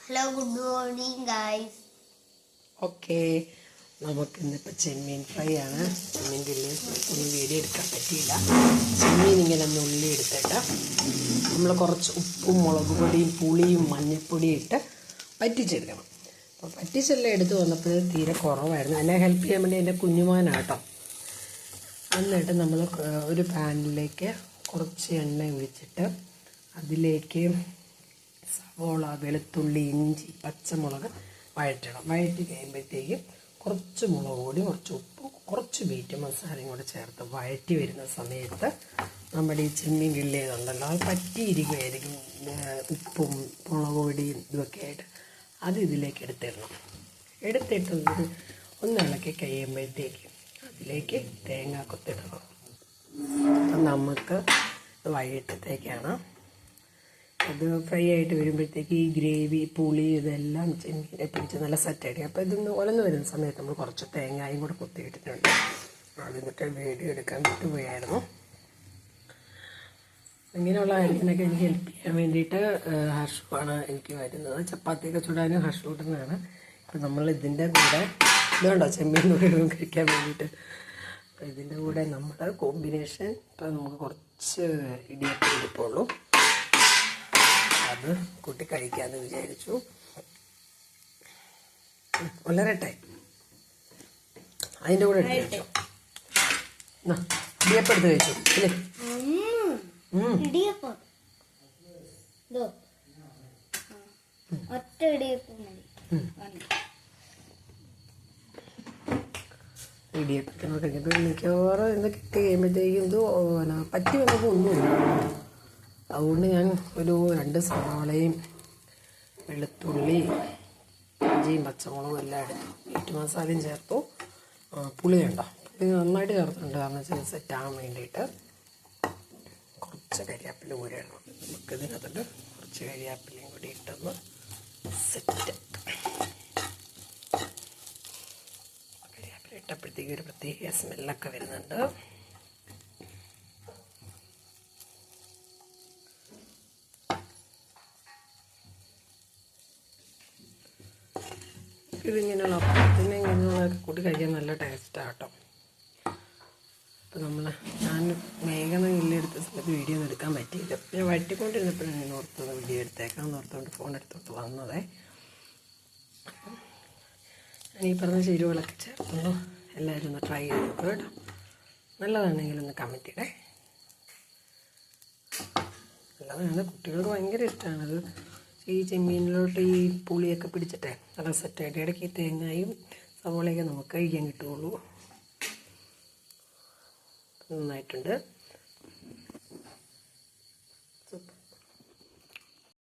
Hello, good morning, guys. Okay, നമുക്ക് ഇന്നിപ്പോൾ ചെമ്മീൻ fry ആണ്. ചെമ്മീൻ്റെ ഒന്നും വീഡിയോ എടുക്കാൻ പറ്റിയില്ല. ചെമ്മീൻ ഇങ്ങനെ നുള്ളി എടുത്തിട്ട് നമ്മൾ കുറച്ച് ഉപ്പും മുളക് പൊടിയും പുളിയും മഞ്ഞൾപ്പൊടിയും ഇട്ട് പറ്റിച്ചെടുക്കണം. അപ്പോൾ പറ്റിച്ചെല്ലാം എടുത്ത് വന്നപ്പോൾ തീരെ കുറവായിരുന്നു. എന്നെ ഹെൽപ്പ് ചെയ്യാൻ വേണ്ടി എൻ്റെ കുഞ്ഞുമാനാട്ടോ. എന്നിട്ട് നമ്മൾ ഒരു പാനിലേക്ക് കുറച്ച് എണ്ണ ഒഴിച്ചിട്ട് അതിലേക്ക് സവോള, വെളുത്തുള്ളി, ഇഞ്ചി, പച്ചമുളക് വഴറ്റണം. വഴറ്റി കഴിയുമ്പോഴത്തേക്കും കുറച്ച് മുളക് പൊടി, കുറച്ച് ഉപ്പ്, കുറച്ച് മീറ്റ് മസാലയും കൂടെ ചേർത്ത് വഴറ്റി വരുന്ന സമയത്ത് നമ്മുടെ ഈ ചെമ്മീൻ കിള്ളി ചെയ്തുണ്ടല്ലോ അത് പറ്റിയിരിക്കുമായിരിക്കും. ഉപ്പും മുളക് പൊടിയും ഇതൊക്കെ ആയിട്ട് അത് ഇതിലേക്ക് എടുത്തിടണം. എടുത്തിട്ട് ഒന്ന് ഇളക്കി കഴിയുമ്പോഴത്തേക്കും അതിലേക്ക് തേങ്ങ കൊത്തിടണം. അപ്പം നമുക്ക് വൈകിട്ടത്തേക്കാണ്. അത് ഫ്രൈ ആയിട്ട് വരുമ്പോഴത്തേക്ക് ഈ ഗ്രേവി, പുളി ഇതെല്ലാം ചെമ്മീനെ പിടിച്ച് നല്ല സെറ്റായിരിക്കും. അപ്പോൾ ഇതൊന്ന് ഒലന്ന് വരുന്ന സമയത്ത് നമ്മൾ കുറച്ച് തേങ്ങയും കൂടെ കൊത്തിയിട്ടിട്ടുണ്ട്. അതിന്നിട്ട് വീഡിയോ എടുക്കാൻ വിട്ടുപോയായിരുന്നു. ഇങ്ങനെയുള്ള കാര്യത്തിനൊക്കെ എനിക്ക് ഹെൽപ്പ് ചെയ്യാൻ വേണ്ടിയിട്ട് ഹർഷുവാണ് എനിക്ക് വരുന്നത്. ചപ്പാത്തിയൊക്കെ ചുടാനും ഹർഷു ഇടുന്നതാണ്. ഇപ്പം നമ്മൾ ഇതിൻ്റെ കൂടെ ഇതുകൊണ്ടോ ചെമ്മീൻ കൂടെ കഴിക്കാൻ വേണ്ടിയിട്ട് ഇതിൻ്റെ കൂടെ നമ്മുടെ കോമ്പിനേഷൻ ഇപ്പം നമുക്ക് കുറച്ച് ഇടിയപ്പം ഇരിപ്പുള്ളൂ. അത് കൂട്ടി കഴിക്കാമെന്ന് വിചാരിച്ചു. വളരട്ടെ, അതിൻ്റെ കൂടെ എടുത്ത് കഴിച്ചു. ഇടിയപ്പം എടുത്ത് കഴിച്ചു അല്ലേ? ഇടിയപ്പത്തിനോട് കഴിഞ്ഞപ്പോൾ മിക്കവാറും എന്തൊക്കെ കിട്ടി കഴിയുമ്പോഴത്തേക്കും ഇത് പറ്റി വന്നപ്പോൾ ഒന്നുമില്ല. അതുകൊണ്ട് ഞാൻ ഒരു 2 സവാളയും വെളുത്തുള്ളി, ഇഞ്ചിയും പച്ചമുളകും എല്ലാം എടുത്തു. മീറ്റ് മസാലയും ചേർത്തു. പുളി ഉണ്ടോ, പുളി നന്നായിട്ട് ചേർത്തിട്ടുണ്ട്. കാരണം വെച്ചാൽ സെറ്റാകാൻ വേണ്ടിയിട്ട് കുറച്ച് കരിയാപ്പില കൂടി ഇടണം. നമുക്കിതിനകത്തുണ്ട് കുറച്ച് കരിയാപ്പിലയും കൂടി ഇട്ടൊന്ന് സെറ്റ്. കരിയാപ്പില ഇട്ടപ്പോഴത്തേക്ക് ഒരു പ്രത്യേക സ്മെല്ലൊക്കെ വരുന്നുണ്ട്. ഇതിങ്ങനെയുള്ള അപ്പത്തിന് ഇങ്ങനെയുള്ളതൊക്കെ കൂട്ടി കഴിക്കാൻ നല്ല ടേസ്റ്റാണ് കേട്ടോ. അപ്പോൾ ഞാൻ വേഗം ഇല്ലെടുത്ത സമയത്ത് വീഡിയോ ഒന്നും എടുക്കാൻ പറ്റിയില്ല. പിന്നെ വട്ടിക്കൊണ്ടിരുന്നപ്പോഴാണ് ഞാൻ ഓർത്തത് വീഡിയോ എടുത്തേക്കാമെന്ന് ഓർത്തുകൊണ്ട് ഫോൺ എടുത്തോട്ട് വന്നതേ. അപ്പം ഞാൻ ഈ പറഞ്ഞ ചേരുവകളൊക്കെ ചേർത്തുള്ളൂ. എല്ലാവരും ഒന്ന് ട്രൈ ചെയ്ത് നോക്കുക കേട്ടോ. നല്ലതാണെങ്കിലൊന്ന് കമൻറ്റ് ഇടേ. നല്ലതാണ്, കുട്ടികൾക്ക് ഭയങ്കര ഇഷ്ടമാണത്. ഈ ചെമ്മീനിലോട്ട് ഈ പുളിയൊക്കെ പിടിച്ചിട്ടേ നല്ല സെറ്റായിട്ട് ഇടയ്ക്ക് തേങ്ങയും സവോളയൊക്കെ നമുക്ക് കഴിക്കാൻ കിട്ടുകയുള്ളൂ. നന്നായിട്ടുണ്ട്.